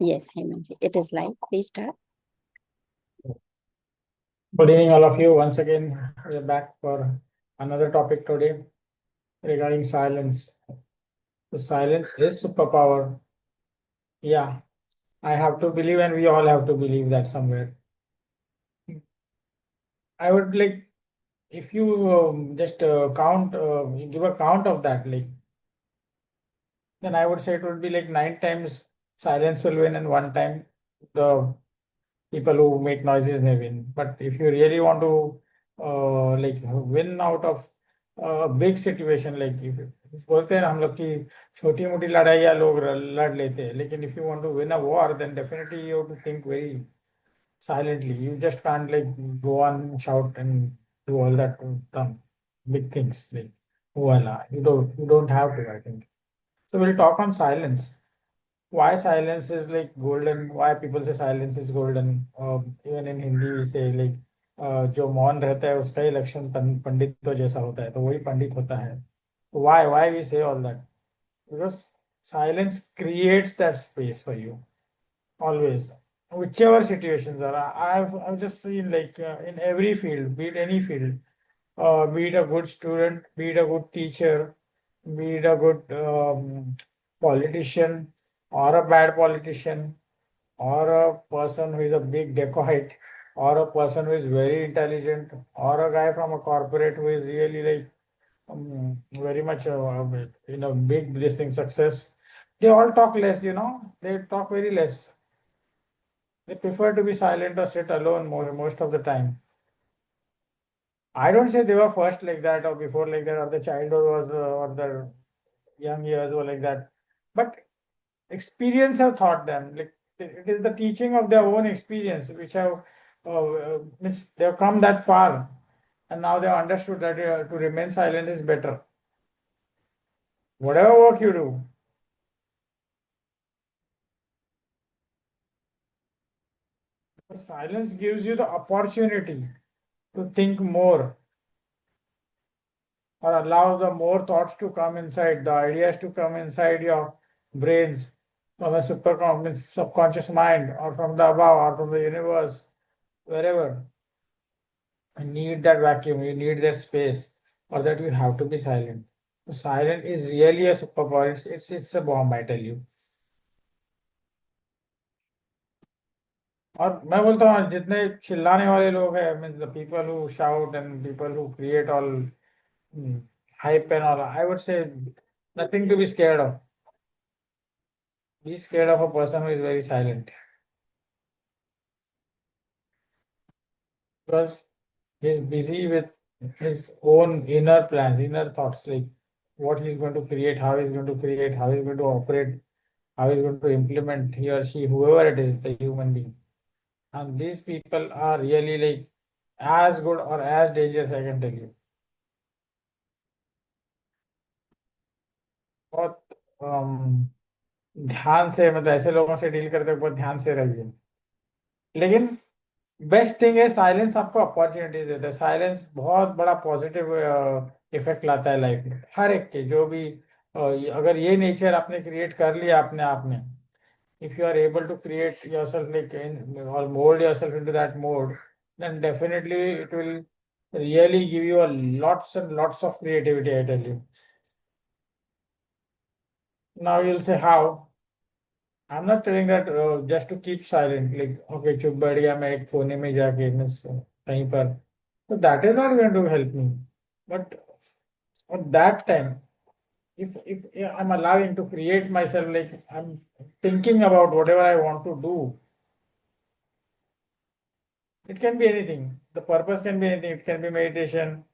Yes, Hemanth, it is live. Please start. Good evening, all of you. Once again, we are back for another topic today regarding silence. So silence is superpower. Yeah, I have to believe, and we all have to believe that somewhere. I would like if you just give a count of that, like then I would say it would be like 9 times silence will win, and 1 time the people who make noises may win. But if you really want to like win out of a big situation, like if बोलते हैं ना हम लोग की छोटी मोटी लड़ाइयाँ लोग लड़ लेते हैं, लेकिन if you want to win a war, then definitely you have to think very silently. You just can't like go on shout and do all that big things like voila. You don't have to, I think. So we'll talk on silence. Why silence is like golden, why people say silence is golden. Even in Hindi we say like जो मौन रहता है उसका ही लक्षण पंडितों जैसा होता है, तो वही पंडित होता है. Why we say all that? Because silence creates that space for you always, whichever situations are. I've just seen like in every field, be it any field, be it a good student, be it a good teacher, be it a good politician or a bad politician, or a person who is a big dacoit, or a person who is very intelligent, or a guy from a corporate who is really like very much in a big this thing success. They all talk less, they talk very less. They prefer to be silent or sit alone most of the time. I don't say they were first like that or before like that, or the childhood was or the young years were like that. But experience have taught them. Like it is the teaching of their own experience which have means they have come that far, and now they have understood that to remain silent is better. Whatever work you do, silence gives you the opportunity to think more, or allow the more thoughts to come inside, the ideas to come inside your brains from a subconscious mind, or from the above, or from the universe, wherever. You need that vacuum, you need that space, or that you have to be silent. So silent is really a superpower. It's a bomb, I tell you. और मैं बोलता हूँ जितने चिल्लाने वाले लोग हैं, means the people who shout and people who create all hype and all, I would say nothing to be scared of. Be scared of a person who is very silent, because he's busy with his own inner plans, inner thoughts, like what he's going to create, how he's going to create, how he's going to operate, how he's going to implement, he or she, whoever it is, the human being. And these people are really like as good or as dangerous, I can tell you. बहुत ध्यान से, मतलब ऐसे लोगों से deal करते बहुत ध्यान से रहिए. लेकिन बेस्ट थिंग है, साइलेंस आपको अपॉर्चुनिटीज देता है. साइलेंस बहुत बड़ा पॉजिटिव इफेक्ट लाता है लाइफ में, हर एक के जो भी अगर ये नेचर आपने क्रिएट कर लिया अपने आप में, if you are able to create yourself like or mold yourself into that mode, then definitely it will really give you a lots and lots of creativity, I tell you. Now you'll say how. I'm not telling that just to keep silent, like okay चुप बैठ गया मैं एक कोने में जाके means कहीं पर, so that is not going to help me. But at that time, if I'm allowing to create myself, like I'm thinking about whatever I want to do. It can be anything. The purpose can be anything. It can be meditation,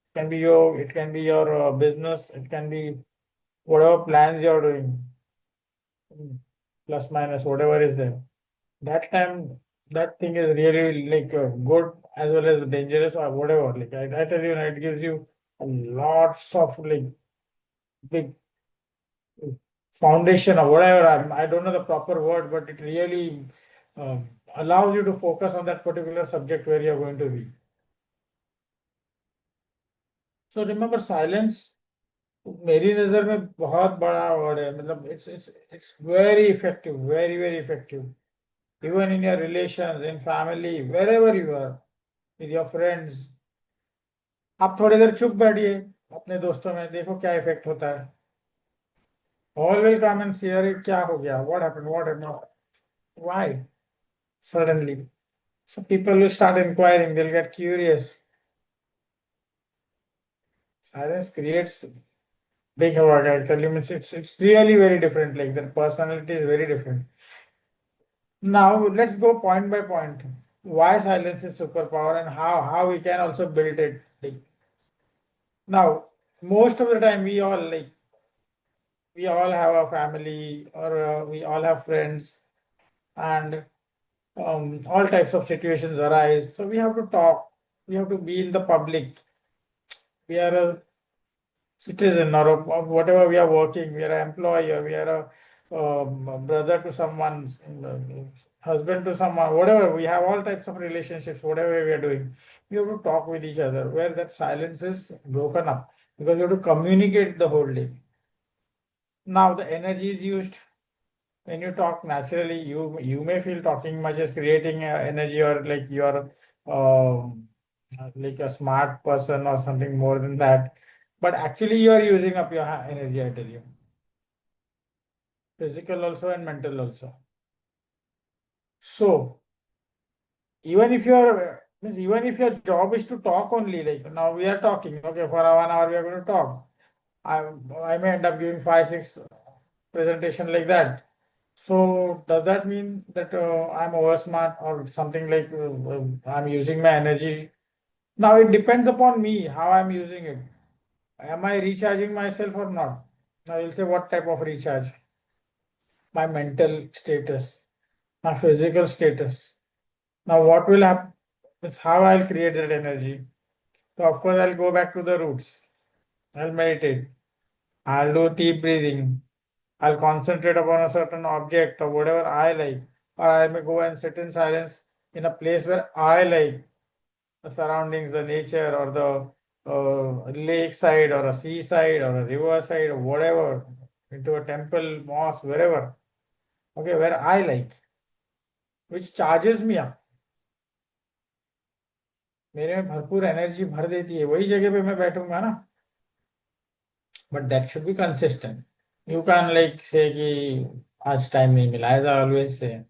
it can be yoga, it can be your business, it can be whatever plans you're doing, plus minus, whatever is there. That time, that thing is really like good as well as dangerous or whatever. Like I tell you, it gives you a lots of like big foundation or whatever. I don't know the proper word, but it really allows you to focus on that particular subject where you're going to be. So remember silence. मेरी नजर में बहुत बड़ा word है, मतलब it's very effective, very very effective, even in your relations, in family, wherever you are, with your friends. आप थोड़ी देर चुप बैठिए अपने दोस्तों में, देखो क्या इफेक्ट होता है। ऑल विल कम एंड से, अरे क्या हो गया, what happened, what happened, why suddenly? So people will start inquiring, they'll get curious. Silence creates big havoc, actually. Means it's really very different. Like their personality is very different. Now let's go point by point. Why silence is superpower and how we can also build it. Like now, most of the time we all have a family, or we all have friends, and all types of situations arise. So we have to talk. We have to be in the public. We are a citizen, or whatever we are working, we are an employee, or we are a brother to someone, husband to someone, whatever. We have all types of relationships, whatever we are doing. We have to talk with each other where that silence is broken up, because you have to communicate the whole day. Now the energy is used. When you talk naturally, you may feel talking much is creating energy, or like you are like a smart person or something more than that. But actually, you are using up your energy, I tell you, physical also and mental also. So even if your means even if your job is to talk only, like now we are talking, okay, for 1 hour we are going to talk. I I may end up giving 5, 6 presentation like that. So does that mean that I'm over smart or something, like I'm using my energy? Now it depends upon me how I'm using it. Am I recharging myself or not? Now you'll say, what type of recharge? My mental status, my physical status. Now what will happen is how I'll create that energy. So of course I'll go back to the roots. I'll meditate. I'll do deep breathing. I'll concentrate upon a certain object or whatever I like. Or I may go and sit in silence in a place where I like, the surroundings, the nature, or the lake side, or a seaside, or a river side, or whatever, into a temple, mosque, wherever. Okay, where I like, which charges me up. मेरे में भरपूर energy भर देती है, वही जगह पे मैं बैठूंगा ना. But that should be consistent. You can like से कि आज टाइम नहीं मिला, as I always say.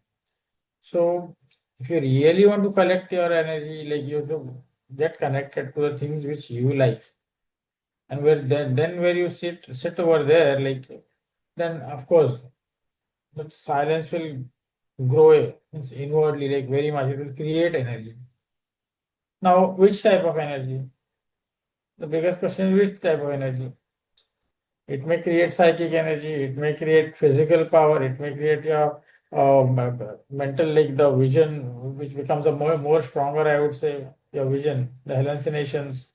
So if you really want to collect your energy, like you have to get connected to the things which you like, and then where you sit over there, like, then of course the silence will grow, means inwardly, like very much. It will create energy. Now which type of energy? The biggest question is which type of energy. It may create psychic energy, it may create physical power, it may create your mental, like the vision, which becomes a more stronger, I would say, your vision, the hallucinations.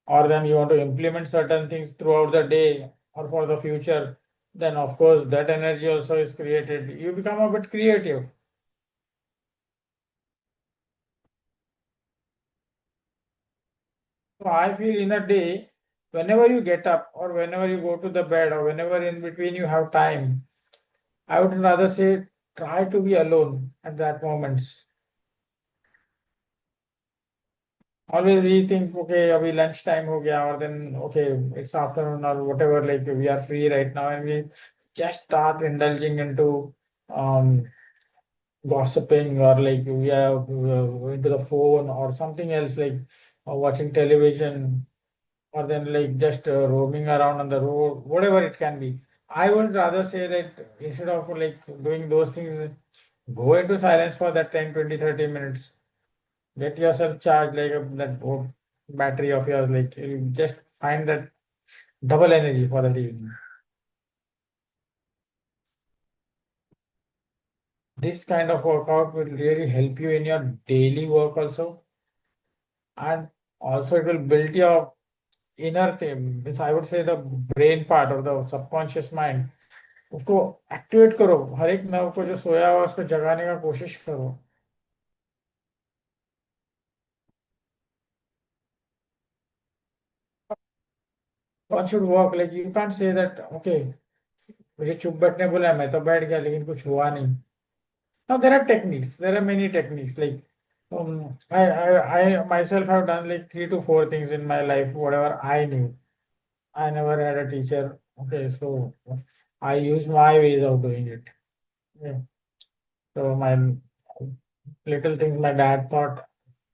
Or then you want to implement certain things throughout the day or for the future, then of course that energy also is created. You become a bit creative. So I feel in a day, whenever you get up or whenever you go to the bed or whenever in between you have time, I would rather say try to be alone at that moments. Always we think, okay, अभी lunch time हो गया, or then okay, it's afternoon or whatever, like we are free right now, and we just start indulging into um gossiping, or like we are into the phone or something else, like watching television, or then like just roaming around on the road, whatever it can be. I would rather say that instead of like doing those things, go into silence for that 10, 20, 30 minutes. Get yourself charged, like that battery of yours, like you just find that double energy for that evening. This kind of workout will really help you in your daily work also, and also it will build your inner thing. Means I would say the brain part or the subconscious mind. उसको activate करो, हर एक nerve को जो सोया हुआ है, उसको जगाने का कोशिश करो. one should work, like you can't say that okay, मुझे चुप बैठने बोला है, मैं तो बैठ गया लेकिन कुछ हुआ नहीं. Now there are techniques. There are many techniques. Like I myself have done like 3 to 4 things in my life. Whatever I knew, I never had a teacher. Okay, so I use my ways of doing it. Yeah. So my little things my dad taught,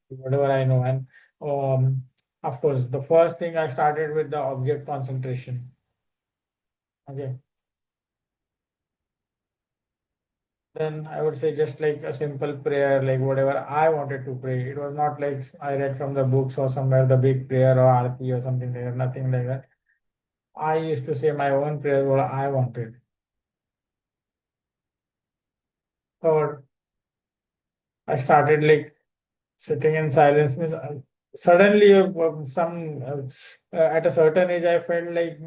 whatever I know, and of course the first thing I started with the object concentration. Okay, then I would say just like a simple prayer, like whatever I wanted to pray. It was not like I read from the books or somewhere the big prayer or arti or something like that, nothing like that. I used to say my own prayer what I wanted. Or I started like sitting in silence means suddenly at a certain age I felt like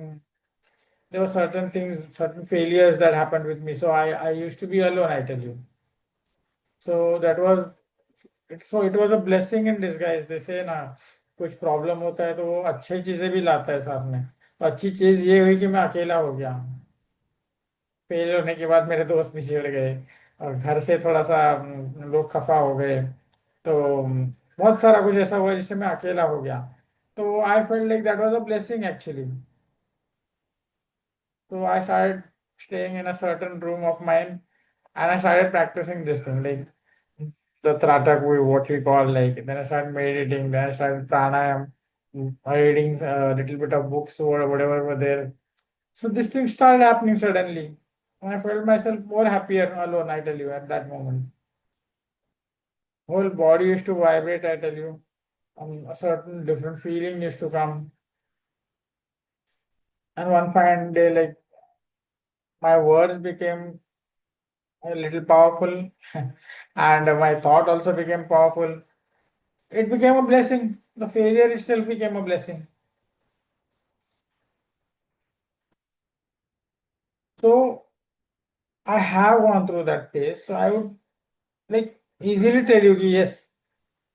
there were certain things, certain failures that happened with me. So I used to be alone, I tell you. So that was it was a blessing in disguise. They say ना कुछ problem होता है तो वो अच्छी चीजें भी लाता है साथ में. तो अच्छी चीज ये हुई कि मैं अकेला हो गया. फेल होने के बाद मेरे दोस्त भी चिढ़ गए और घर से थोड़ा सा लोग खफा हो गए. तो बहुत सारा कुछ ऐसा हुआ जिससे मैं अकेला हो गया. तो I felt like that was a blessing actually. So I started staying in a certain room of mine and I started practicing this thing, like the Tratak, what we call, like, then I started meditating, then I started pranayam, reading a little bit of books or whatever were there. So this thing started happening suddenly. And I felt myself more happier alone, I tell you, at that moment. Whole body used to vibrate, I tell you. A certain different feeling used to come. And one fine day, like, my words became a little powerful and my thought also became powerful. It became a blessing. The failure itself became a blessing. So I have gone through that phase. So I would like easily tell you कि yes,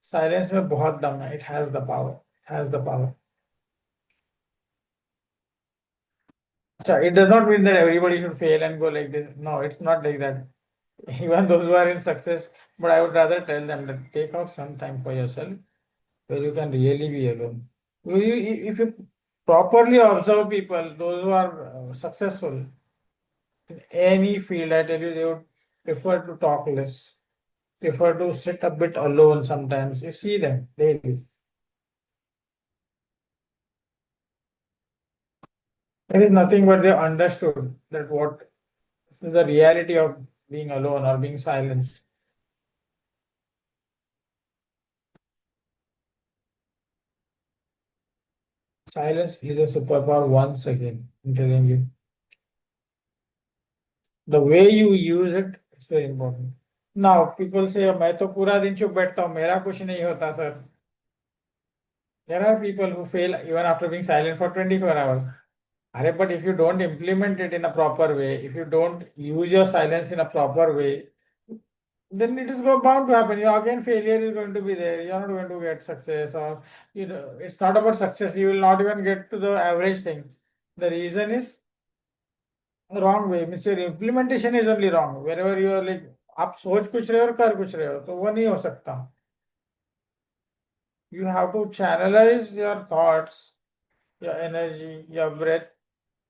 silence में बहुत दम है. It has the power. It has the power. So it does not mean that everybody should fail and go like this. No, it's not like that. Even those who are in success, but I would rather tell them that take out some time for yourself where you can really be alone. If you properly observe people, those who are successful in any field, I tell you, they would prefer to talk less, prefer to sit a bit alone sometimes. You see them daily. It is nothing but they understood that what is the reality of being alone or being silenced. Silence is a superpower once again, I'm telling you. The way you use it, it's very important. Now, people say, मैं तो पूरा दिन चुप बैठता हूँ, मेरा कुछ नहीं होता, sir. There are people who fail even after being silent for 24 hours. But if you don't implement it in a proper way, if you don't use your silence in a proper way, then it is bound to happen. You again failure is going to be there. You're not going to get success, or it's not about success. You will not even get to the average thing. The reason is wrong way. Means your implementation is only wrong. Wherever you are like आप सोच कुछ रहे हो और कर कुछ रहे हो तो वो नहीं हो सकता. You have to channelize your thoughts, your energy, your breath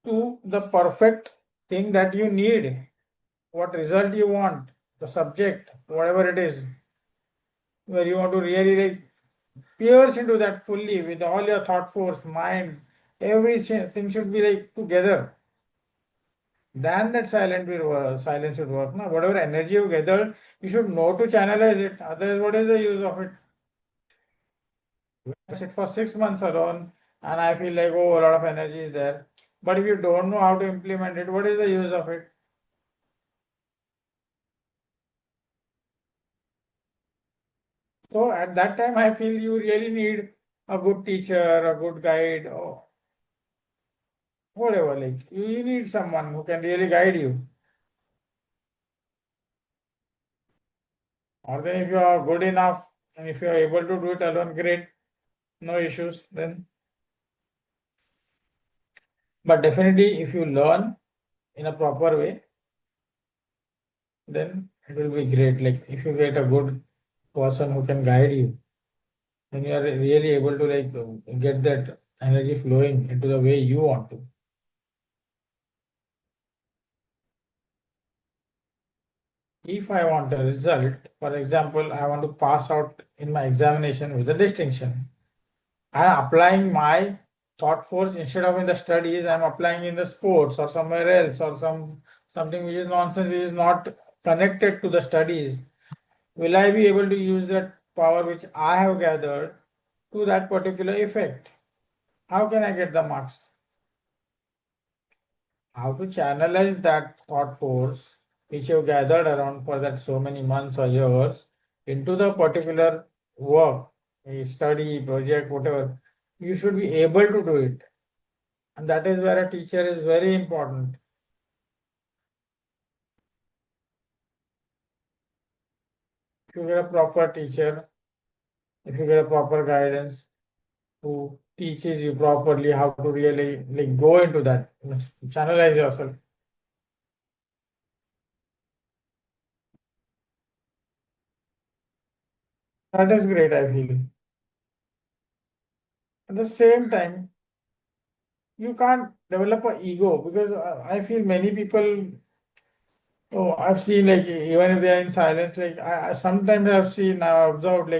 to the perfect thing that you need, what result you want, the subject, whatever it is, where you want to really like pierce into that fully with all your thought force, mind, everything should be like together. Then that silence would work. No? Whatever energy you gathered, you should know to channelize it. Otherwise, what is the use of it? I sit for 6 months alone and I feel like, oh, a lot of energy is there. But if you don't know how to implement it, what is the use of it? So at that time, I feel you really need a good teacher, a good guide, or whatever. Like you need someone who can really guide you. Or then if you are good enough and if you are able to do it alone, great, no issues. Then But definitely, if you learn in a proper way, then it will be great. Like if you get a good person who can guide you, then you are really able to get that energy flowing into the way you want to. If I want a result, for example, I want to pass out in my examination with a distinction. I am applying my thought force instead of in the studies, I am applying in the sports or somewhere else or something which is nonsense, which is not connected to the studies. Will I be able to use that power which I have gathered to that particular effect? How can I get the marks? How to channelize that thought force which you gathered around for that so many months or years into the particular work, a study, project, whatever. You should be able to do it. And that is where a teacher is very important. If you get a proper teacher, if you get a proper guidance who teaches you properly how to really go into that, channelize yourself. That is great, I feel. At the same time, you can't develop a ego because I feel many people. Oh, I've seen even if they are in silence, I sometimes I've seen, I've observed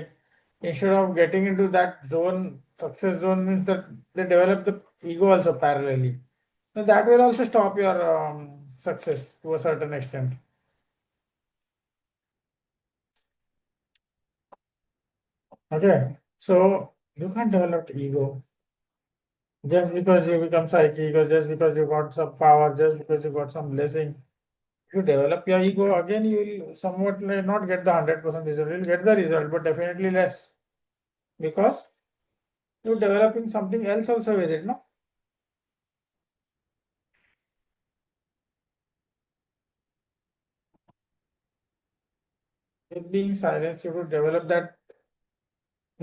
instead of getting into that zone, success zone means that they develop the ego also parallelly. So that will also stop your success to a certain extent. Okay, so you can't develop ego just because you become psychic or just because you got some power, just because you got some blessing. If you develop your ego again, you will somewhat not get the 100% result. You'll get the result, but definitely less because you're developing something else also with it, no? With being silenced, you would develop that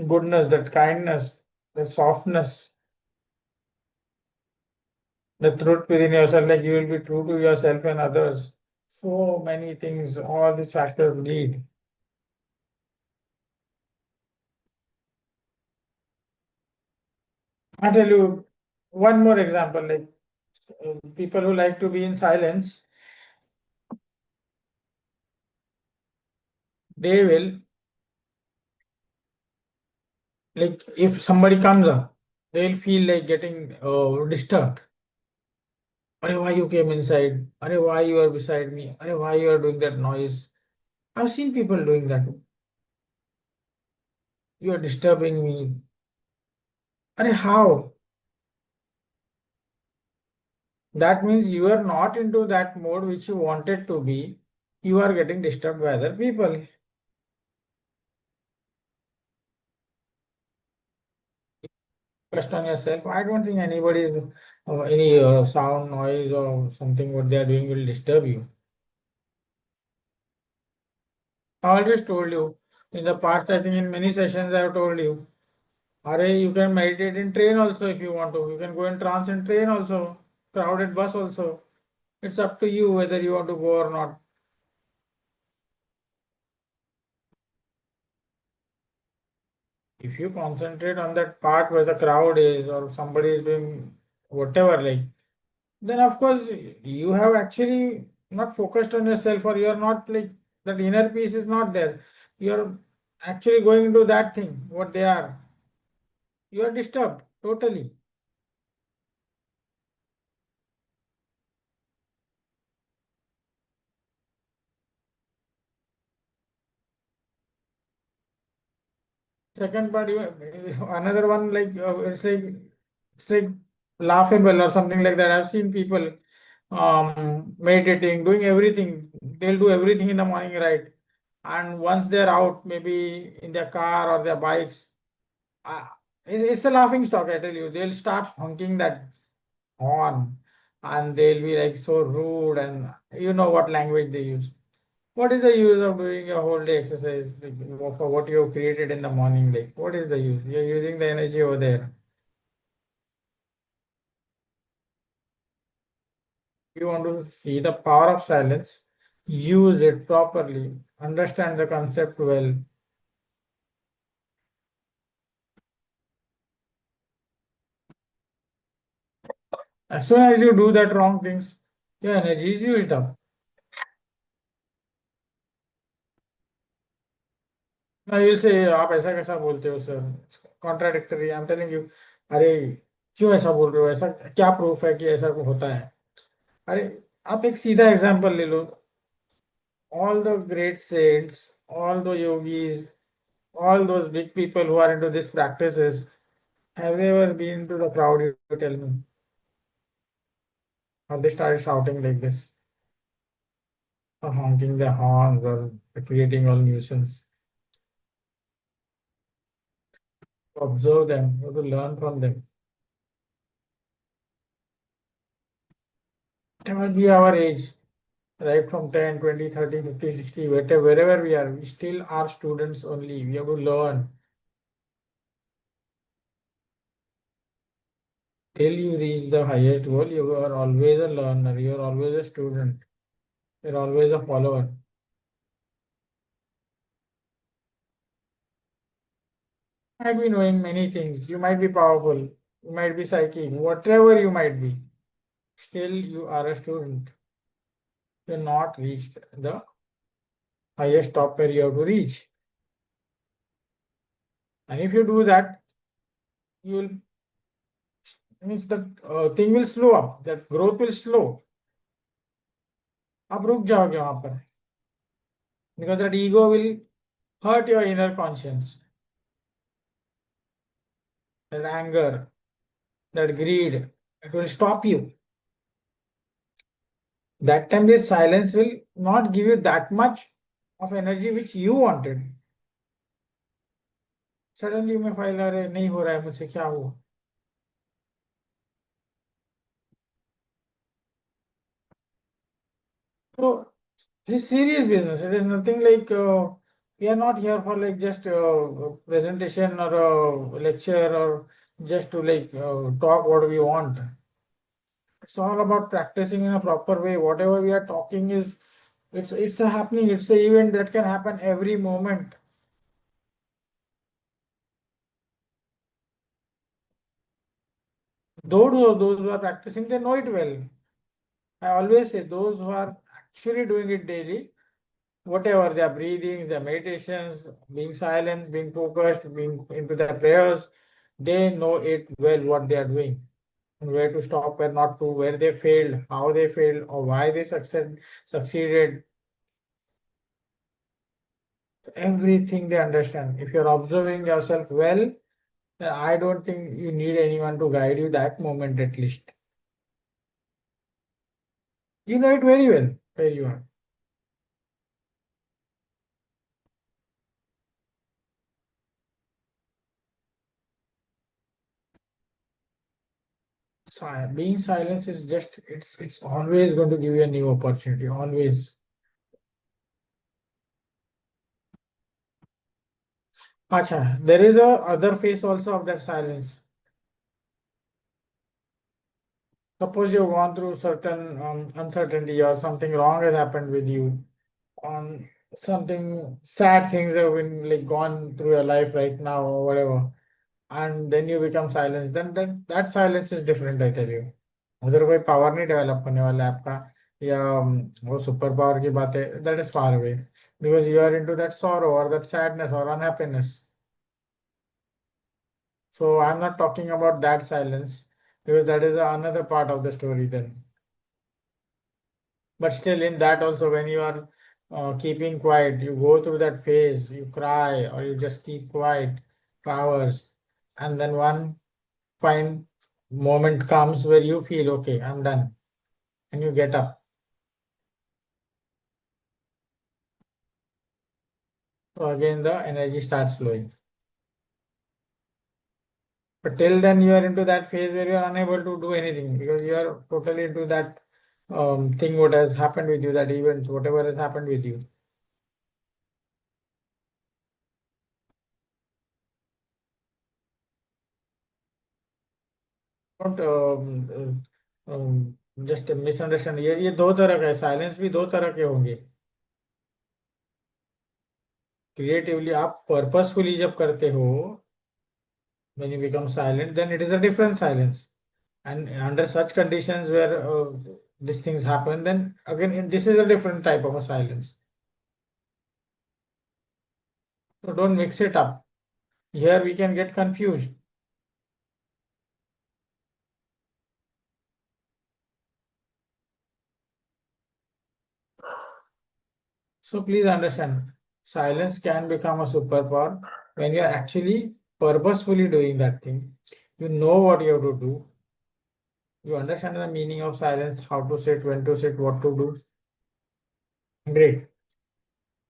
goodness, that kindness, that softness, the truth within yourself, like you will be true to yourself and others. So many things, all these factors lead. I tell you one more example, people who like to be in silence, they will, if somebody comes up, they'll feel like getting disturbed. Arey, why you came inside? Arey, why you are beside me? Arey, why you are doing that noise? I've seen people doing that. You are disturbing me. Arey, how? That means you are not into that mode which you wanted to be. You are getting disturbed by other people. Trust on yourself. I don't think anybody is any sound, noise, or something what they are doing will disturb you. I always told you in the past, I think in many sessions I have told you, Arey, you can meditate in train also if you want to. You can go in trance in train also, crowded bus also. It's up to you whether you want to go or not. If you concentrate on that part where the crowd is or somebody is doing whatever, then of course you have actually not focused on yourself or you're not that inner peace is not there. You're actually going into that thing, what they are. You are disturbed totally. Second part, another one it's like laughable or something like that. I've seen people meditating, doing everything. They'll do everything in the morning, right? And once they're out, maybe in their car or their bikes, uh, it's a laughing stock. I tell you, they'll start honking that horn, and they'll be like so rude, and you know what language they use. What is the use of doing a whole day exercise for what you have created in the morning? What is the use? You're using the energy over there. You want to see the power of silence, use it properly, understand the concept well. As soon as you do that wrong things, your energy is used up. Now you'll say, आप ऐसा कैसा बोलते हो sir? Contradictory. I'm telling you, अरे क्यों ऐसा बोल रहे हो? ऐसा क्या प्रूफ है कि ऐसा होता है? अरे आप एक सीधा एग्जांपल ले लो. All the great saints, all the yogis, all those big people who are into these practices, have they ever been to the crowd? You tell me. Or they started shouting like this, or honking their horns, or creating all nuisance. Observe them, you have to learn from them. Whatever be our age, right from 10, 20, 30, 50, 60, wherever we are, we still are students only. We have to learn. Till you reach the highest goal, you are always a learner, you are always a student, you are always a follower. You might be knowing many things, you might be powerful, you might be psychic, whatever you might be, still you are a student. You are not reached the highest top where you have to reach. And if you do that, you will means the thing will slow up, that growth will slow. आप रुक जाओगे वहां पर, because that ego will hurt your inner conscience, that anger, that greed, it will stop you. That time this silence will not give you that much of energy which you wanted. Suddenly मैं file आ रहे नहीं हो रहा है मुझसे क्या हुआ. So this serious business. It is nothing like we are not here for like just presentation or a lecture or just to like talk what we want. It's all about practicing in a proper way. Whatever we are talking is it's a happening. It's a event that can happen every moment. Those who are practicing, they know it well. I always say those who are actually doing it daily, whatever their breathings, their meditations, being silent, being focused, being into their prayers, they know it well what they are doing, and where to stop, where not to, where they failed, how they failed, or why they succeeded. Everything they understand. If you're observing yourself well, then I don't think you need anyone to guide you that moment at least. You know it very well where you are. Being silent is just it's always going to give you a new opportunity. Always. Acha, there is a other face also of that silence. Suppose you've gone through certain uncertainty or something wrong has happened with you, on something sad things have been like gone through your life right now or whatever, and then you become silent. Then that silence is different, I tell you. उधर कोई power नहीं develop होने वाला है आपका, या वो super power की बात है, that is far away, because you are into that sorrow or that sadness or unhappiness. So I'm not talking about that silence, because that is another part of the story then. But still, in that also, when you are keeping quiet, you go through that phase, you cry or you just keep quiet for hours, and then one fine moment comes where you feel, okay, I'm done, and you get up. So again, the energy starts flowing. But till then, you are into that phase where you are unable to do anything because you are totally into that thing what has happened with you, that event, whatever has happened with you. Don't just misunderstand, ये दो तरह का है, silence भी दो तरह के होंगे। क्रिएटिवली आप पर्पसफुली जब करते हो, when you become silent, then it is a different silence. And under such conditions where these things happen, then again this is a different type of a silence. So don't mix it up. Here we can get confused. So please understand, silence can become a superpower when you are actually purposefully doing that thing. You know what you have to do. You understand the meaning of silence, how to sit, when to sit, what to do. Great.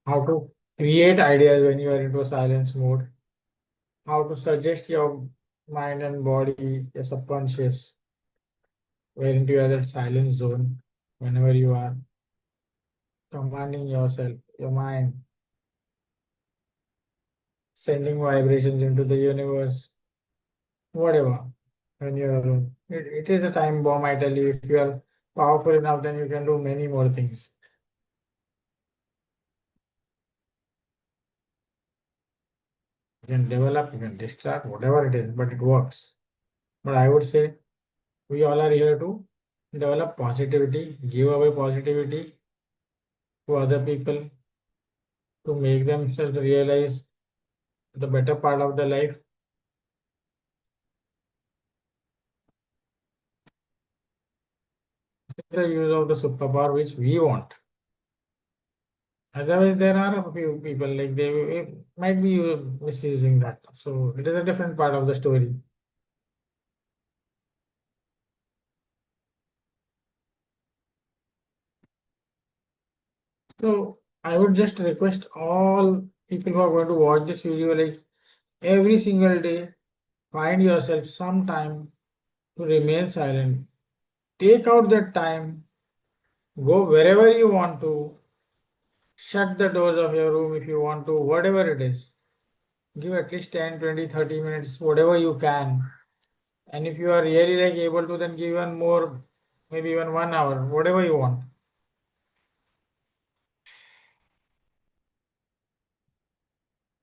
How to create ideas when you are into a silence mode. How to suggest your mind and body, your subconscious, where into you are that silence zone whenever you are commanding yourself, your mind, sending vibrations into the universe, whatever, when you're alone. It is a time bomb, I tell you. If you are powerful enough, then you can do many more things. You can develop, you can distract, whatever it is, but it works. But I would say we all are here to develop positivity, give away positivity to other people, to make themselves realize the better part of the life. The use of the superpower which we want. Otherwise, there are a few people like they might be misusing that. So it is a different part of the story. So I would just request all people who are going to watch this video, like every single day, find yourself some time to remain silent. Take out that time, go wherever you want to, shut the doors of your room if you want to, whatever it is. Give at least 10, 20, 30 minutes, whatever you can. And if you are really like able to, then give even more, maybe even 1 hour, whatever you want.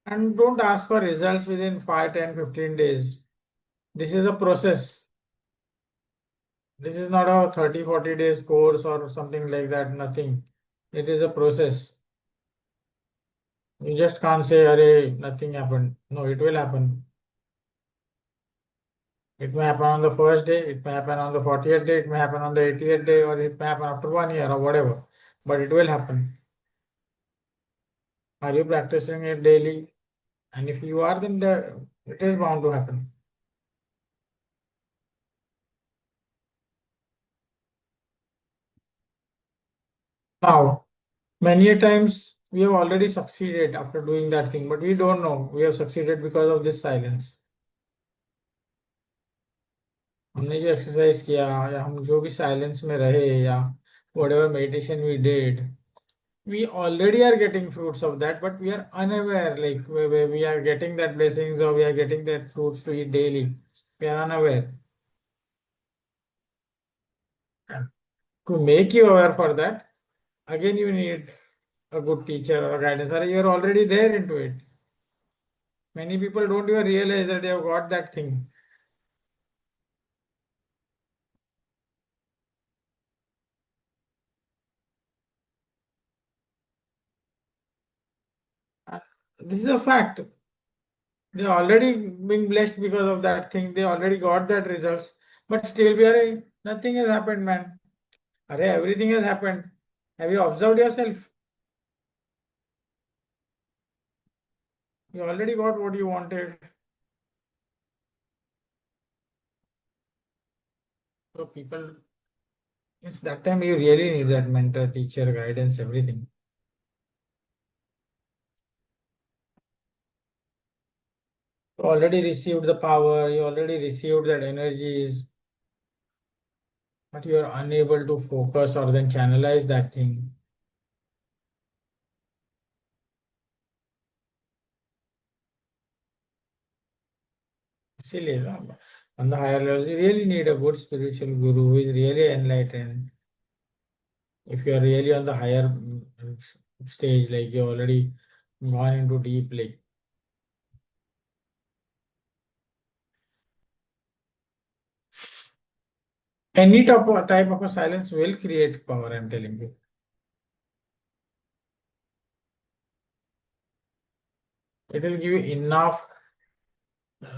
And don't ask for results within 5, 10, 15 days. This is a process. This is not a 30, 40 days course or something like that, nothing. It is a process. You just can't say, Array, nothing happened. No, it will happen. It may happen on the first day, it may happen on the 40th day, it may happen on the 80th day, or it may happen after 1 year or whatever. But it will happen. Are you practicing it daily? And if you are, then it is bound to happen. Now, many a times we have already succeeded after doing that thing, but we don't know we have succeeded because of this silence. हमने जो exercise किया या हम जो भी silence में रहे या whatever meditation we did, we already are getting fruits of that, but we are unaware, like where we are getting that blessings or we are getting that fruits to eat daily. We are unaware. And to make you aware for that, again you need a good teacher or guidance, or you're already there into it. Many people don't even realize that they have got that thing. Uh, This is a fact. They already being blessed because of that thing. They already got that results. But still we are nothing has happened, man. Array, everything has happened. Have you observed yourself? You already got what you wanted. So people, it's that time you really need that mentor, teacher, guidance, everything. You already received the power, you already received that energies, but you are unable to focus or then channelize that thing. इसीलिए ना On the higher levels, you really need a good spiritual guru who is really enlightened. If you are really on the higher stage, like you already gone into deep, like any type of a silence will create power, I'm telling you. It will give you enough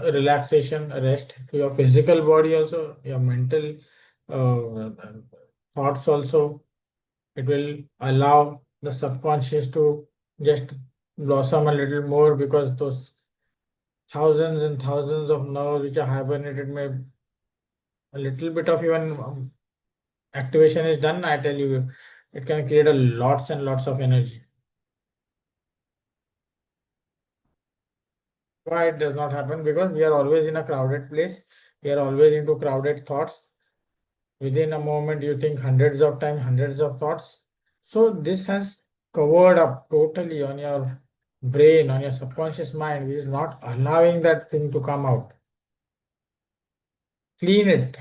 relaxation, rest to your physical body also, your mental uh, thoughts also. It will allow the subconscious to just blossom a little more because those thousands and thousands of nerves which are hibernated may a little bit of even activation is done. I tell you, it can create a lots and lots of energy. Why it does not happen? Because we are always in a crowded place. We are always into crowded thoughts. Within a moment, you think hundreds of times, hundreds of thoughts. So this has covered up totally on your brain, on your subconscious mind, which is not allowing that thing to come out. Clean it.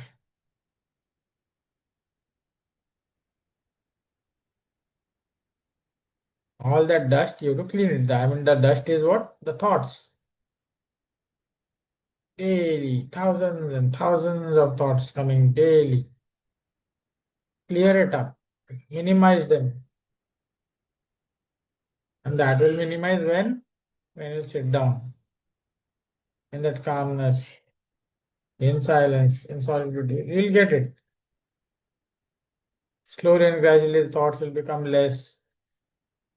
All that dust, you have to clean it. I mean, the dust is what? The thoughts. Daily, thousands and thousands of thoughts coming daily. Clear it up. Minimize them. And that will minimize when you sit down in that calmness, in silence, in solitude. You'll get it. Slowly and gradually, the thoughts will become less.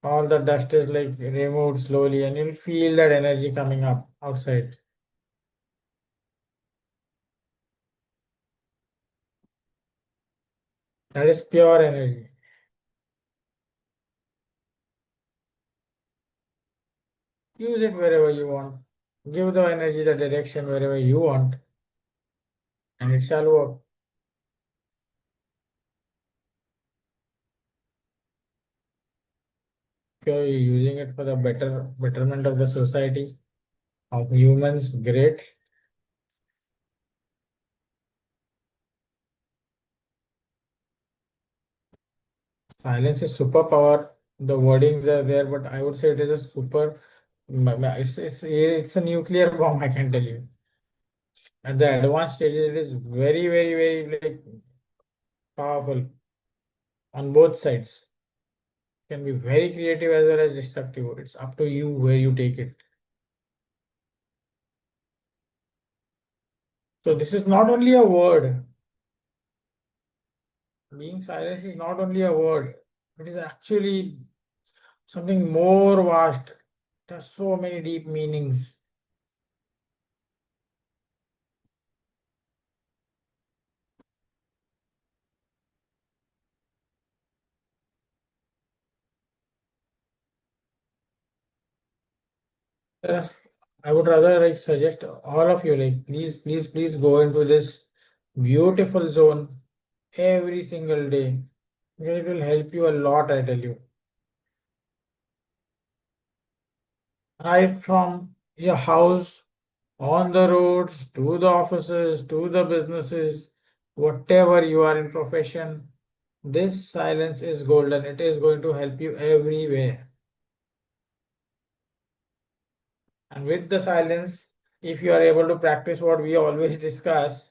All the dust is like removed slowly, and you'll feel that energy coming up outside. That is pure energy. Use it wherever you want. Give the energy the direction wherever you want, and it shall work. If you're using it for the betterment of the society, of humans, great. Silence is superpower. The wordings are there, but I would say it is a super. It's a nuclear bomb. I can tell you. At the advanced stages, it is very, very, very like powerful on both sides. Can be very creative as well as destructive. It's up to you where you take it. So this is not only a word. Being silent is not only a word. It is actually something more vast. It has so many deep meanings. Uh, I would rather like suggest all of you like please go into this beautiful zone every single day. Because it will help you a lot, I tell you. Right from your house, on the roads, to the offices, to the businesses, whatever you are in profession, this silence is golden. It is going to help you everywhere. And with the silence, if you are able to practice what we always discuss,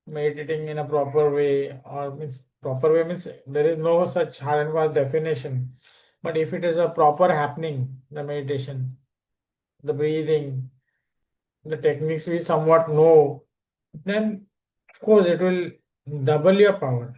meditating in a proper way, or means proper way means there is no such hard and fast definition. But if it is a proper happening, the meditation, the breathing, the techniques we somewhat know, then of course it will double your power.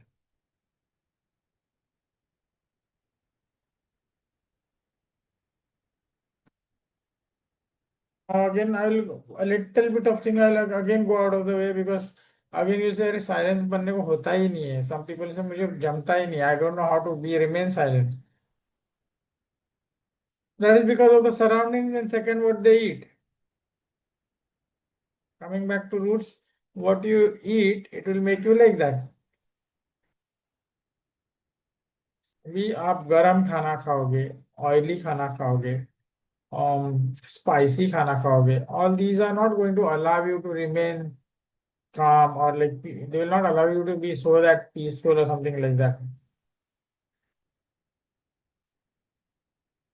Again, I'll a little bit of thing I'll again go out of the way because again you say अरे silence बनने को होता ही नहीं है. Some people say मुझे जमता ही नहीं. I don't know how to be remain silent. That is because of the surroundings and second what they eat. Coming back to roots, what you eat, it will make you like that. भी आप गरम खाना खाओगे, oily खाना खाओगे, spicy खाना खाओगे, all these are not going to allow you to remain calm, or like they will not allow you to be so that peaceful or something like that.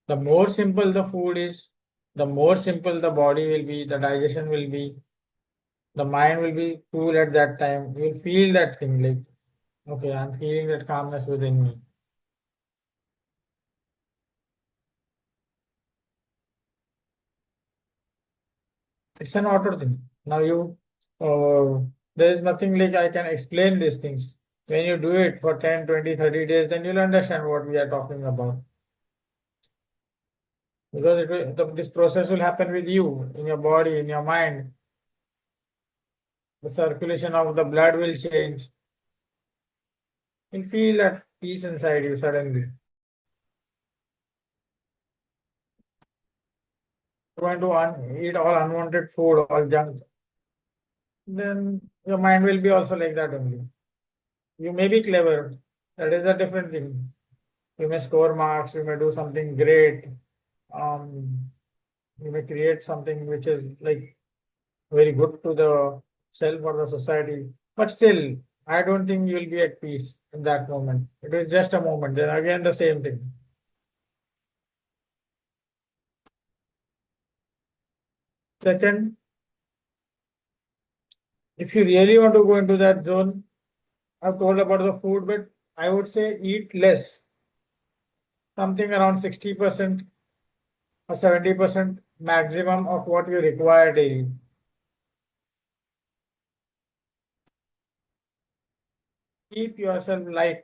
The more simple the food is, the more simple the body will be, the digestion will be, the mind will be cool at that time. You'll feel that thing like, okay, I'm feeling that calmness within me. It's an auto thing. Now there is nothing like I can explain these things. When you do it for 10, 20, 30 days, then you'll understand what we are talking about. Because this process will happen with you, in your body, in your mind. The circulation of the blood will change. You'll feel that peace inside you suddenly. You're going to eat all unwanted food, all junk, then your mind will be also like that only. You may be clever, that is a different thing. You may score marks, you may do something great, um, you may create something which is like very good to the self or the society, but still, I don't think you will be at peace in that moment. It is just a moment, then again the same thing. Second, if you really want to go into that zone, I've told about the food, but I would say eat less, something around 60% or 70% maximum of what you require daily. Keep yourself light.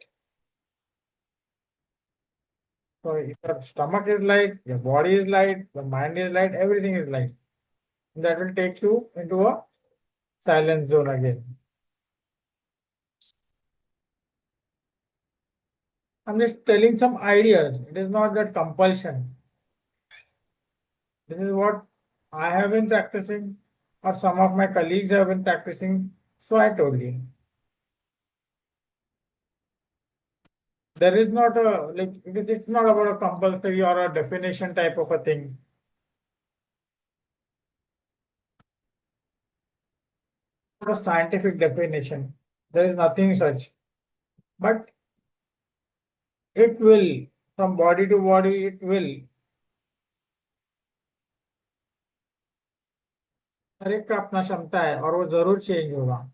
So if your stomach is light, your body is light, your mind is light, everything is light. That will take you into a silent zone again. I'm just telling some ideas. It is not that compulsion. This is what I have been practicing, or some of my colleagues have been practicing. So I told you. There is not a like because it's not about a compulsory or a definition type of a thing. A scientific definition. There is nothing such. But it will, from body to body, it will. हर एक का अपना क्षमता है और वो जरूर change होगा.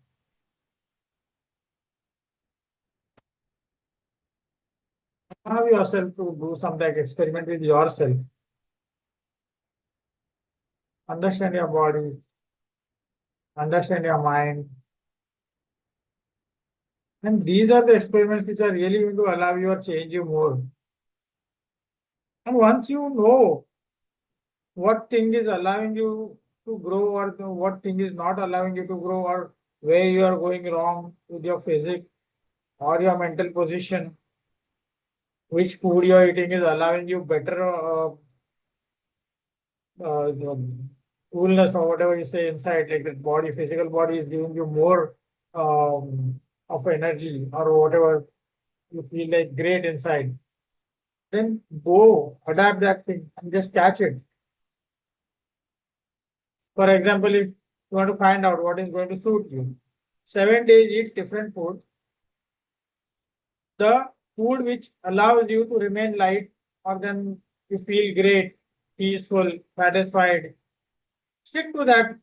Allow yourself to do something, experiment with yourself. Understand your body, understand your mind. And these are the experiments which are really going to allow you or change you more. And once you know what thing is allowing you to grow or what thing is not allowing you to grow or where you are going wrong with your physics or your mental position, which food you are eating is allowing you better coolness or whatever you say inside, like that body, physical body is giving you more of energy or whatever you feel like great inside. Then go adapt that thing and just catch it. For example, if you want to find out what is going to suit you, 7 days eat different food. The food which allows you to remain light or then you feel great, peaceful, satisfied. Stick to that.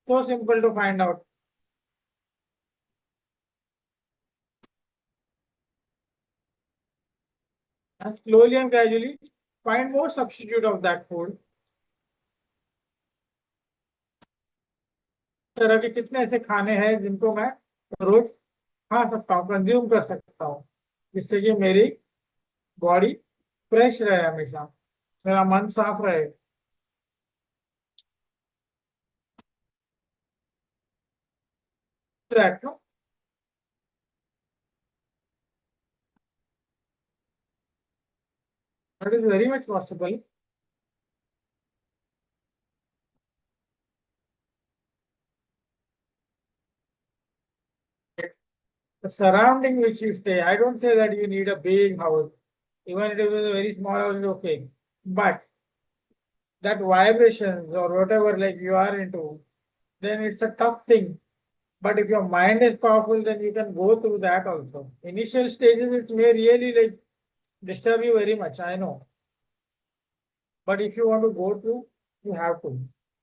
So simple to find out. And slowly and gradually find more substitute of that food. इस तरह के कितने ऐसे खाने हैं जिनको मैं रोज खा सकता हूँ, कंज्यूम कर सकता हूँ, जिससे कि मेरी बॉडी फ्रेश रहे, हमेशा मेरा मन साफ रहे. That, no? That is very much possible. The surrounding which you stay, I don't say that you need a big house. Even if it is a very small house, is okay. But that vibrations or whatever like you are into, then it's a tough thing. But if your mind is powerful, then you can go through that also. Initial stages, it may really like disturb you very much, I know. But if you want to go through, you have to.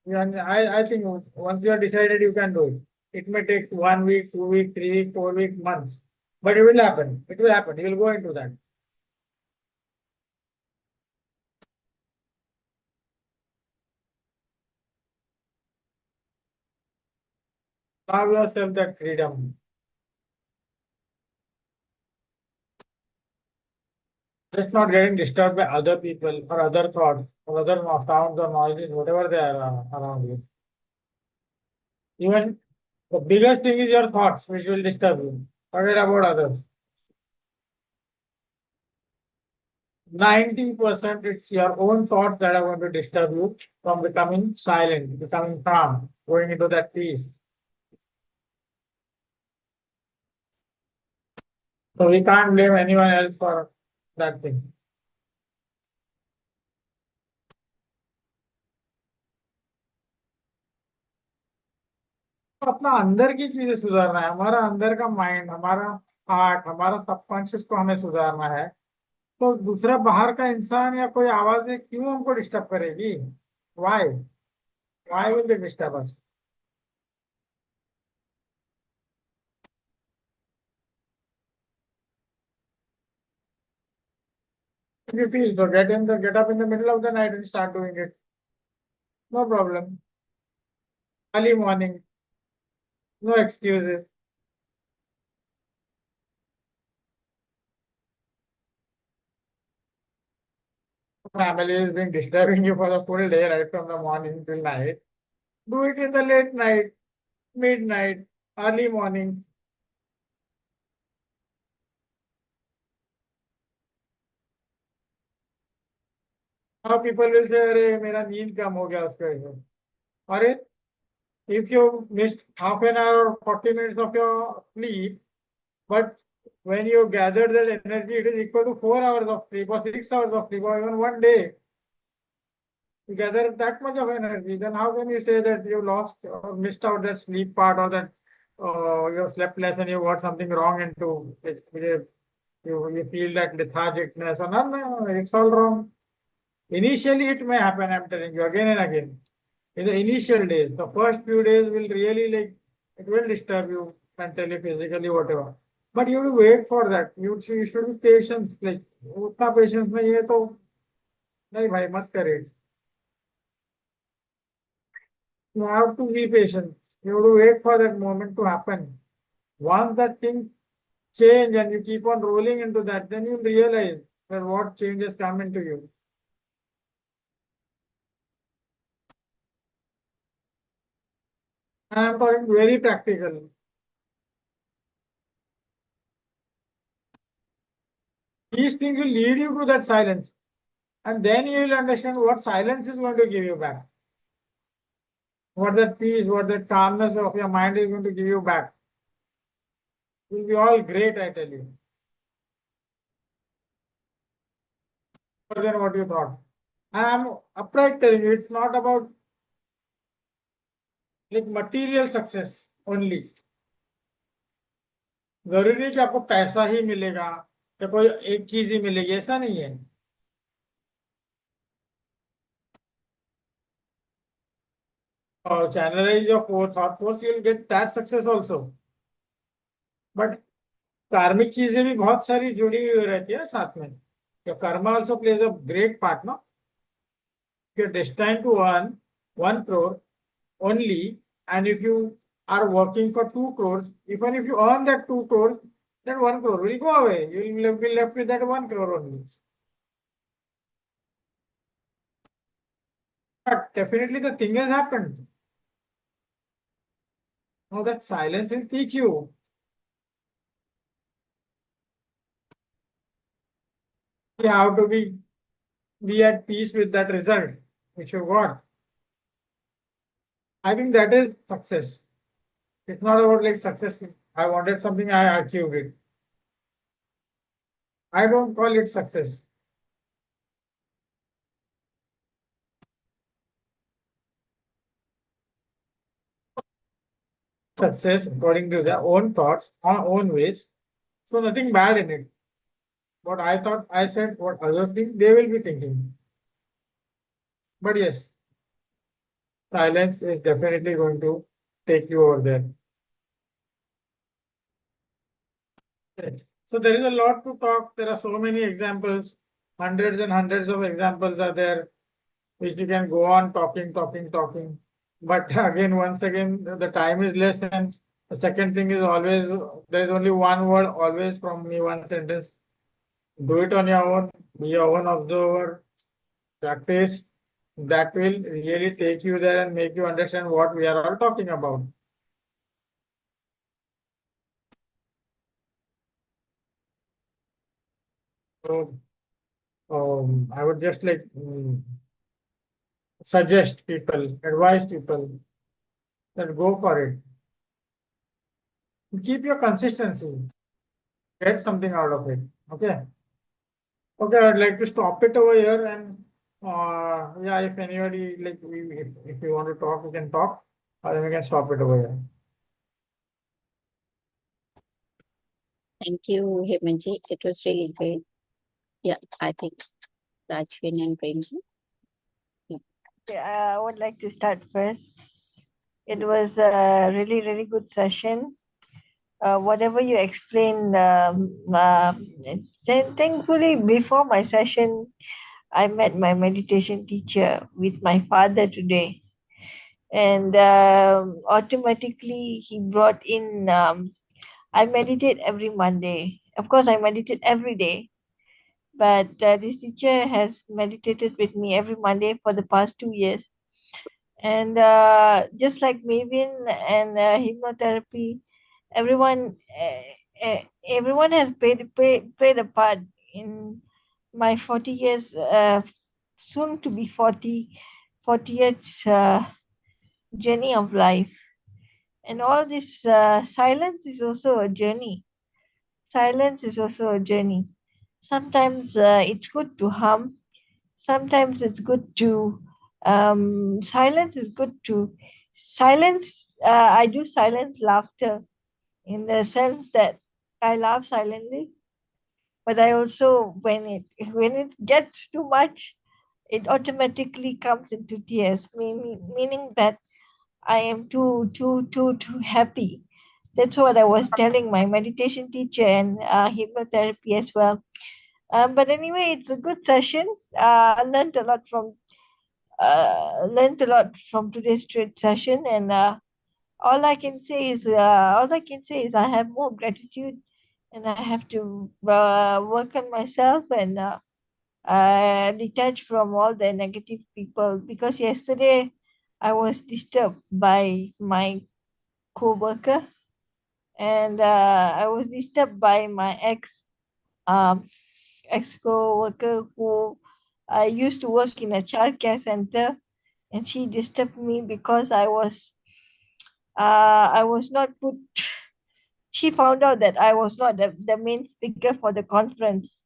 And I think once you are decided, you can do it. It may take 1 week, 2 week, 3 week, 4 week, months. But it will happen. It will happen. You will go into that. Allow yourself that freedom. Just not getting disturbed by other people or other thoughts or other sounds or noises, whatever they are around you. Even the biggest thing is your thoughts, which will disturb you. Forget about others. 90% it's your own thoughts that are going to disturb you from becoming silent, becoming calm, going into that peace. So we can't blame anyone else for that thing. तो अपना अंदर की चीजें सुधारना है, हमारा अंदर का माइंड, हमारा हार्ट, हमारा सबकॉन्शियस को हमें सुधारना है। तो दूसरा बाहर का इंसान या कोई आवाजें क्यों हमको डिस्टर्ब करेगी? Why why will they disturb us? If you feel so, get up in the middle of the night and start doing it. No problem. Early morning, no excuses. Family has been disturbing you for the full day, right from the morning till night. Do it in the late night, midnight, early morning. Now people will say, "अरे मेरा नींद कम हो गया उसके वजह से." अरे, if you missed half an hour or 40 minutes of your sleep, but when you gather that energy, it is equal to 4 hours of sleep or 6 hours of sleep or even one day. You gather that much of energy, then how can you say that you lost or missed out that sleep part or that you slept less and you got something wrong into it? You feel that lethargicness or no, it's all wrong. Initially, it may happen, I'm telling you again and again. In the initial days, the first few days will really like, it will disturb you mentally, physically, whatever. But you will wait for that. You should be patient. Like, उतना patience नहीं है तो नहीं भाई मत करे. You have to be patient. You have to wait for that moment to happen. Once that thing change and you keep on rolling into that, then you realize that what changes come into you. I am talking very practical. These things will lead you to that silence. And then you will understand what silence is going to give you back. What that peace, what that calmness of your mind is going to give you back. It will be all great, I tell you. More than what you thought. I am upright telling you, it's not about like material success only. जरूरी नहीं कि आपको पैसा ही मिलेगा या कोई एक चीज ही मिलेगी, ऐसा नहीं है. Channelize your thought force, you will get that success also. But कार्मिक चीजें भी बहुत सारी जुड़ी हुई रहती है साथ में. Your karma also plays a great part, no? You're destined to earn 1 crore only, and if you are working for 2 crores, even if you earn that 2 crores, that 1 crore will go away. You will be left with that 1 crore only. But definitely the thing has happened. Now that silence will teach you. How to be at peace with that result which you got. I think that is success. It's not about like success. I wanted something, I achieved it. I don't call it success. success according to their own thoughts, our own ways. So nothing bad in it. What I thought I said, what others think, they will be thinking. But yes, silence is definitely going to take you over there. Right. So there is a lot to talk. There are so many examples, hundreds and hundreds of examples are there, which you can go on talking. But again, once again, the time is less. And the second thing is always, there is only one word always from me, one sentence. Do it on your own, be your own observer, practice. That will really take you there and make you understand what we are all talking about. So I would just like suggest people, advise people that go for it. Keep your consistency, get something out of it. Okay. Okay, I'd like to stop it over here and yeah, if anybody like if you want to talk, we can talk, or then we can stop it over here. Thank you, Hemanth. It was really great. Yeah, I think Rajvin and Premji. I would like to start first. It was a really, really good session. Whatever you explained, thankfully, before my session, I met my meditation teacher with my father today. And automatically, he brought in, I meditate every Monday. Of course, I meditate every day. But this teacher has meditated with me every Monday for the past 2 years. And just like Mavin and hypnotherapy, everyone everyone has played a part in my 40 years, soon to be 40 years journey of life. And all this silence is also a journey. Silence is also a journey. Sometimes it's good to hum. Sometimes it's good to silence is good to silence. I do silence laughter in the sense that I laugh silently, but I also when it gets too much, it automatically comes into tears, meaning that I am too happy. That's what I was telling my meditation teacher and hypnotherapy as well. But anyway, it's a good session. I learned a lot from today's trade session, and all I can say is I have more gratitude, and I have to work on myself and detach from all the negative people, because yesterday I was disturbed by my co-worker, and I was disturbed by my um, ex co-worker who I used to work in a childcare center, and she disturbed me because I was not put. She found out that I was not the main speaker for the conference,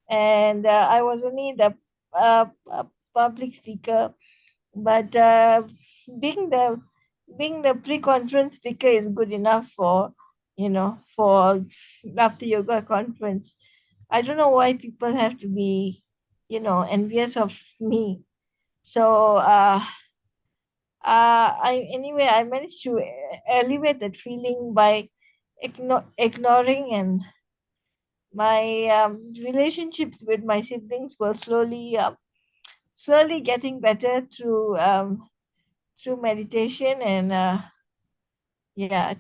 and I was only the public speaker. But being the being the pre-conference speaker is good enough for for after yoga conference. I don't know why people have to be envious of me. So I managed to elevate that feeling by ignoring, and my relationships with my siblings were slowly getting better through meditation and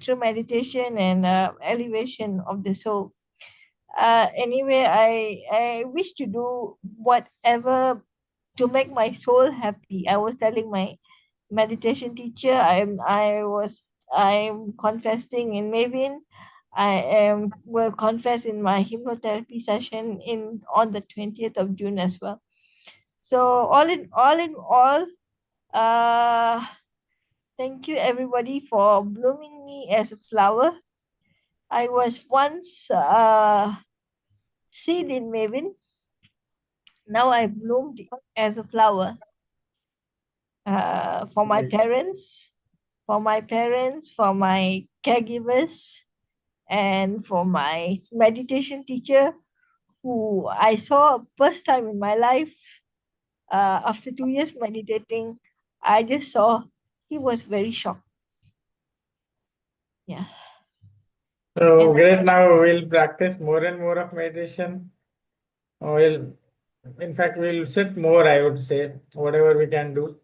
through meditation and elevation of the soul. Anyway, I wish to do whatever to make my soul happy. I was telling my meditation teacher, I'm confessing in Mavin. I am will confess in my hypnotherapy session in on the 20th of June as well. So all, uh, thank you everybody for blooming me as a flower. I was once seed in Mavin. Now I bloomed as a flower for my Right. parents, for my parents, for my caregivers, and for my meditation teacher, who I saw first time in my life. After 2 years meditating, I just saw he was very shocked. Yeah. So And great. Now we'll practice more and more of meditation. We'll, in fact, we'll sit more, I would say, whatever we can do,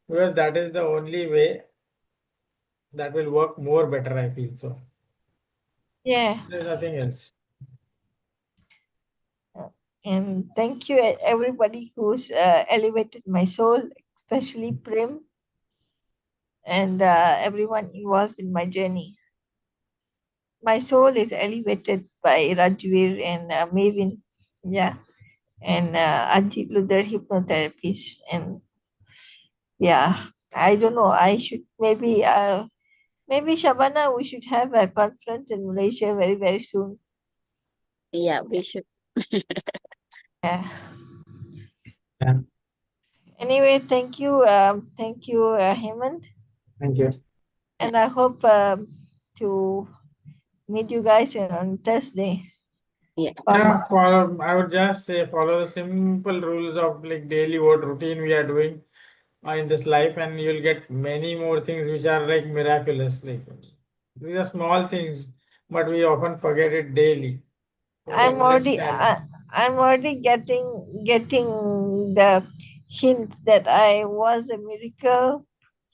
because that is the only way that will work more better, I feel so. yeah, There's nothing else. and thank you everybody who's elevated my soul, especially Prem and everyone involved in my journey. My soul is elevated by Rajveer and Mavin, yeah, and Ajit Luther hypnotherapist, and yeah, I don't know. I should maybe Shabana, we should have a conference in Malaysia very very soon. Yeah, we should. Yeah. Yeah. Anyway, thank you, Hemant, Thank you. and I hope to meet you guys on Thursday. Yeah. Yeah, follow, I would just say follow the simple rules of like daily what routine we are doing in this life, and you'll get many more things which are like miraculous. Like these are small things, but we often forget it daily. I'm So let's already carry. I'm already getting the hint that I was a miracle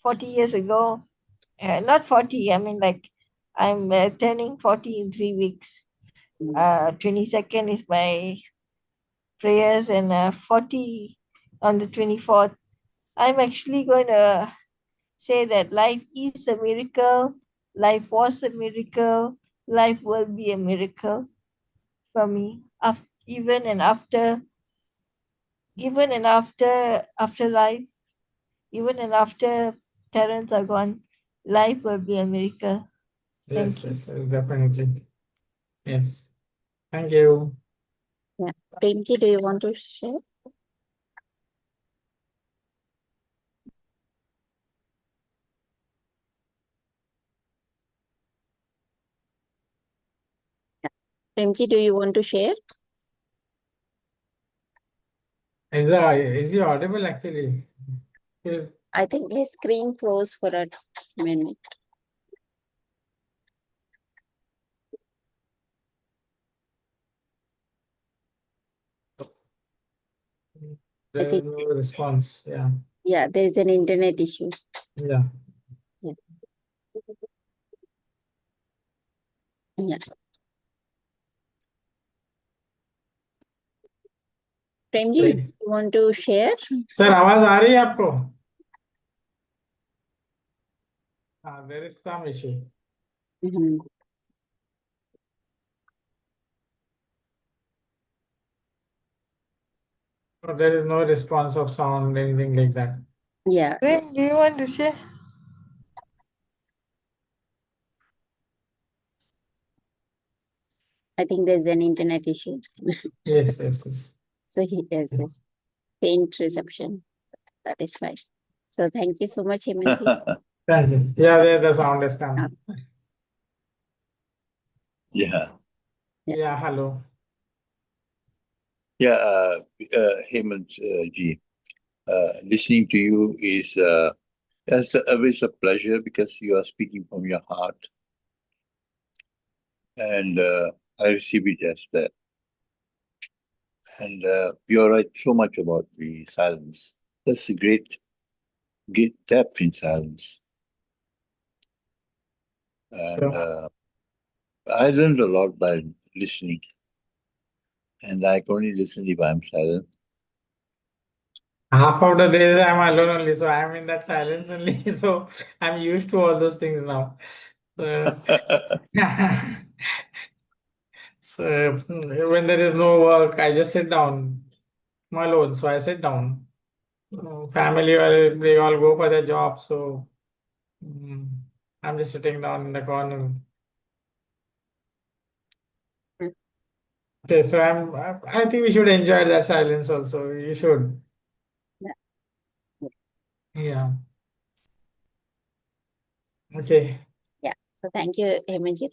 40 years ago. Not 40, I mean like I'm turning 40 in 3 weeks. 22nd is my prayers, and 40 on the 24th. I'm actually going to say that life is a miracle, life was a miracle, life will be a miracle for me. Even and after life, even and after parents are gone, life will be a miracle. Yes, Thank you. yes, yes, definitely. Yes. Thank you. Yeah. Premji, do you want to share? Premji, do you want to share? Is he audible actually? Yes. I think his screen froze for a minute. I There is think, no response. Yeah. yeah, there is an internet issue. Yeah. Yeah. Yeah. Premji, Great. you want to share? Sir आवाज आ रही है आपको? हाँ, there is some issue. Mhm. So there is no response of sound, anything like that. Yeah, When do you want to share? I think there's an internet issue. Yes, yes, yes. So he has his faint reception. That is fine. So thank you so much, Hemanth. Thank you. Yeah, there the sound is coming. Yeah, Yeah, hello. yeah, Hemant ji, listening to you is it's always a pleasure because you are speaking from your heart, and I receive it as that. And you're right so much about the silence. That's a great depth in silence. And I learned a lot by listening, and I can only listen if I'm silent. Half of the days I'm alone only, so I'm in that silence only. So I'm used to all those things now. So, so when there is no work, I just sit down. I'm alone, so I sit down. Family, they all go for their job, so mm, I'm just sitting down in the corner. Okay, so I think we should enjoy that silence also. You should. Yeah. Yeah. Okay. So thank you, Hemanth ji.